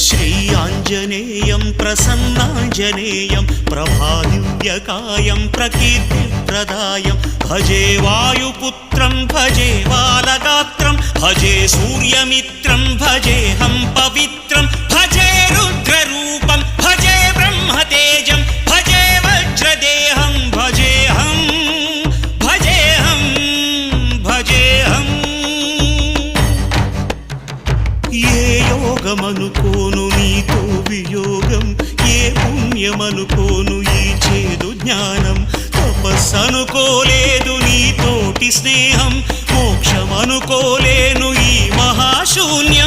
శ్రీ ఆంజనేయం ప్రసన్నాంజనేయం ప్రభాదివ్యకాయం ప్రకీర్తిప్రదాయం భజే వాయుపుత్రం భజే బాలగాత్రం భజే సూర్యమిత్రం భజేహం పవిత్రం భజే రుద్రరూపం భజే బ్రహ్మతేజం భజే వజ్రదేహం భజేహం భజేహం భజేహం. ఏ యోగమనుకోను నీతో వియోగం, ఏ పుణ్యమనుకోను ఈ చేదు జ్ఞానం, తపస్సనుకోలేదు నీతోటి స్నేహం, మోక్షమనుకోలేను ఈ మహాశూన్యం.